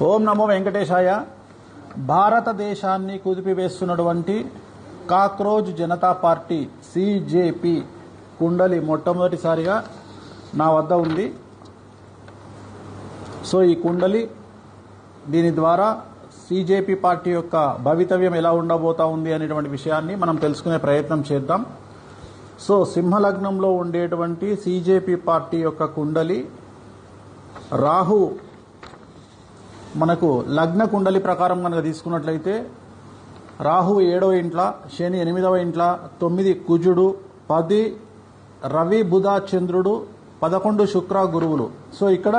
ఓం నమో వెంకటేశాయ. భారతదేశాన్ని కుదిపివేస్తున్నటువంటి cockroach Janata party సిజేపీ kundali మొట్టమొదటిసారిగా నా వద్ద ఉంది. సో ఈ కుండలి దీని ద్వారా సిజేపీ పార్టీ యొక్క భవితవ్యం ఎలా ఉండబోతా ఉంది అనేటువంటి విషయాన్ని మనం తెలుసుకునే ప్రయత్నం చేద్దాం. సో సింహలగ్నంలో ఉండేటువంటి సిజేపీ పార్టీ యొక్క కుండలి రాహు మనకు లగ్న కుండలి ప్రకారం కనుక తీసుకున్నట్లయితే రాహు 7వ ఇంట్ల, శని 8వ ఇంట్ల, 9 కుజుడు, 10 రవి బుధ చంద్రుడు, 11 శుక్ర గురువులు. సో ఇక్కడ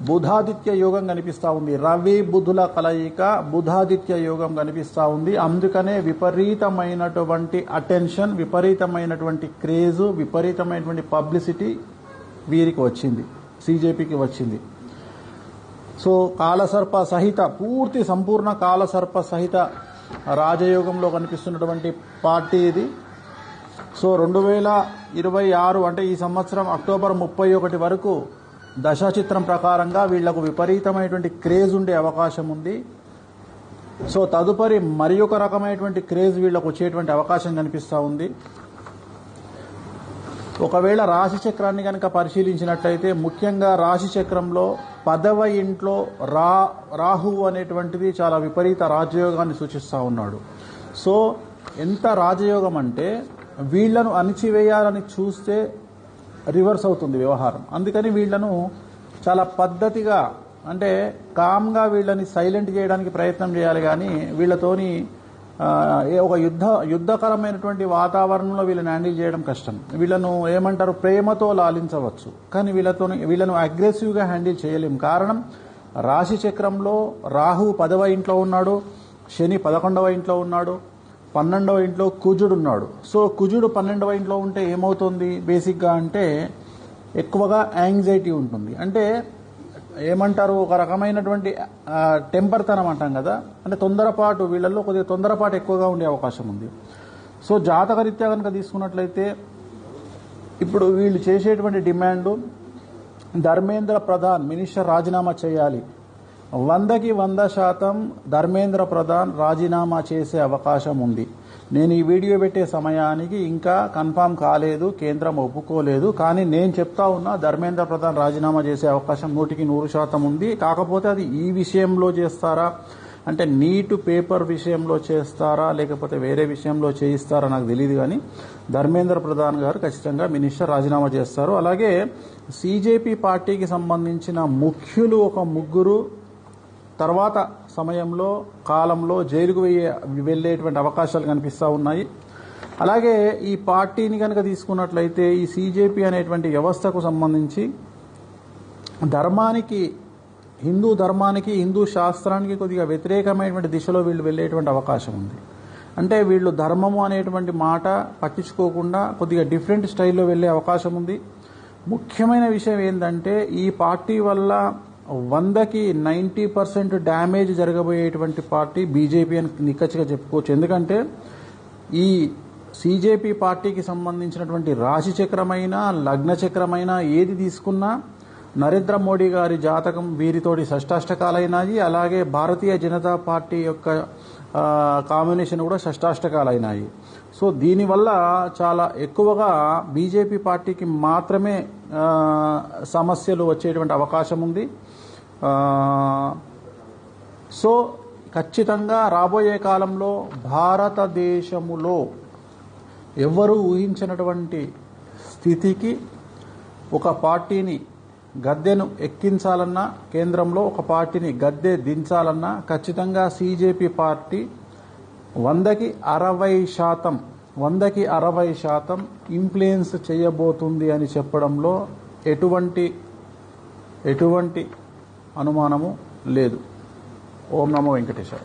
బుధాదిత్య యోగం కనిపిస్తూ ఉంది. రవి బుధుల కలయిక బుధాదిత్య యోగం కనిపిస్తూ ఉంది. అందుకనే విపరీతమైనటువంటి అటెన్షన్, విపరీతమైనటువంటి క్రేజు, విపరీతమైనటువంటి పబ్లిసిటీ వీరికి వచ్చింది, సిజేపీకి వచ్చింది. సో కాలసర్ప సహిత సంపూర్ణ కాలసర్ప సహిత రాజయోగంలో కనిపిస్తున్నటువంటి పార్టీ ఇది. సో 2026 అంటే ఈ సంవత్సరం అక్టోబర్ 31 వరకు దశాచిత్రం ప్రకారంగా వీళ్లకు విపరీతమైనటువంటి క్రేజ్ ఉండే అవకాశం ఉంది. సో తదుపరి మరి ఒక రకమైనటువంటి క్రేజ్ వీళ్లకు వచ్చేటువంటి అవకాశం కనిపిస్తూ ఉంది. ఒకవేళ రాశి చక్రాన్ని కనుక పరిశీలించినట్లయితే ముఖ్యంగా రాశి చక్రంలో 10వ ఇంట్లో రాహువు అనేటువంటిది చాలా విపరీత రాజయోగాన్ని సూచిస్తూ ఉన్నాడు. సో ఎంత రాజయోగం అంటే వీళ్లను అణిచివేయాలని చూస్తే రివర్స్ అవుతుంది వ్యవహారం. అందుకని వీళ్లను చాలా పద్ధతిగా అంటే కామ్గా వీళ్ళని సైలెంట్ చేయడానికి ప్రయత్నం చేయాలి. కానీ వీళ్ళతోని ఒక యుద్ధకరమైనటువంటి వాతావరణంలో వీళ్ళని హ్యాండిల్ చేయడం కష్టం. వీళ్ళను ఏమంటారు, ప్రేమతో లాలించవచ్చు, కానీ వీళ్ళను అగ్రెసివ్గా హ్యాండిల్ చేయలేం. కారణం రాశి చక్రంలో రాహు 10వ ఇంట్లో ఉన్నాడు, శని 11వ ఇంట్లో ఉన్నాడు, 12వ ఇంట్లో కుజుడు ఉన్నాడు. సో కుజుడు 12వ ఇంట్లో ఉంటే ఏమవుతుంది బేసిక్గా అంటే ఎక్కువగా యాంగ్జైటీ ఉంటుంది. అంటే ఏమంటారు, ఒక రకమైనటువంటి టెంపర్తనం అంటాం కదా, అంటే తొందరపాటు, వీళ్ళల్లో కొద్దిగా తొందరపాటు ఎక్కువగా ఉండే అవకాశం ఉంది. సో జాతకరీత్యా కనుక తీసుకున్నట్లయితే ఇప్పుడు వీళ్ళు చేసేటువంటి డిమాండు ధర్మేంద్ర ప్రధాన్ మినిస్టర్ రాజీనామా చేయాలి. 100కి 100% ధర్మేంద్ర ప్రధాన్ రాజీనామా చేసే అవకాశం ఉంది. నేను ఈ వీడియో పెట్టే సమయానికి ఇంకా కన్ఫామ్ కాలేదు, కేంద్రం ఒప్పుకోలేదు. కానీ నేను చెప్తా ఉన్నా ధర్మేంద్ర ప్రధాన్ రాజీనామా చేసే అవకాశం 100కి 100% ఉంది. కాకపోతే అది ఈ విషయంలో చేస్తారా అంటే నీటు పేపర్ విషయంలో చేస్తారా లేకపోతే వేరే విషయంలో చేయిస్తారా నాకు తెలియదు. కానీ ధర్మేంద్ర ప్రధాన్ గారు ఖచ్చితంగా మినిస్టర్ రాజీనామా చేస్తారు. అలాగే సిజేపీ పార్టీకి సంబంధించిన ముఖ్యులు ఒక ముగ్గురు తర్వాత సమయంలో కాలంలో జైలుకు వెళ్లేటువంటి అవకాశాలు కనిపిస్తూ ఉన్నాయి. అలాగే ఈ పార్టీని కనుక తీసుకున్నట్లయితే ఈ సిజేపీ అనేటువంటి వ్యవస్థకు సంబంధించి ధర్మానికి, హిందూ ధర్మానికి, హిందూ శాస్త్రానికి కొద్దిగా వ్యతిరేకమైనటువంటి దిశలో వీళ్ళు వెళ్లేటువంటి అవకాశం ఉంది. అంటే వీళ్ళు ధర్మము అనేటువంటి మాట పట్టించుకోకుండా కొద్దిగా డిఫరెంట్ స్టైల్లో వెళ్లే అవకాశం ఉంది. ముఖ్యమైన విషయం ఏంటంటే ఈ పార్టీ వల్ల 100కి 90% డ్యామేజ్ జరగబోయేటువంటి పార్టీ బీజేపీ అని నిక్కచ్చిగా చెప్పుకోవచ్చు. ఎందుకంటే ఈ సిజేపీ పార్టీకి సంబంధించినటువంటి రాశి చక్రమైన లగ్న చక్రమైన ఏది తీసుకున్నా నరేంద్ర మోడీ గారి జాతకం వీరితోటి షష్టాష్టకాలైనాయి. అలాగే భారతీయ జనతా పార్టీ యొక్క కాంబినేషన్ కూడా షష్టాష్టకాలైనాయి. సో దీనివల్ల చాలా ఎక్కువగా బీజేపీ పార్టీకి మాత్రమే సమస్యలు వచ్చేటువంటి అవకాశం ఉంది. సో ఖచ్చితంగా రాబోయే కాలంలో భారతదేశములో ఎవరూ ఊహించినటువంటి స్థితికి ఒక పార్టీని గద్దెను ఎక్కించాలన్నా, కేంద్రంలో ఒక పార్టీని గద్దె దించాలన్నా ఖచ్చితంగా సిజేపీ పార్టీ 100కి 60% ఇన్ఫ్లుయెన్స్ చేయబోతుంది అని చెప్పడంలో ఎటువంటి అనుమానము లేదు. ఓం నమో వెంకటేశాయ.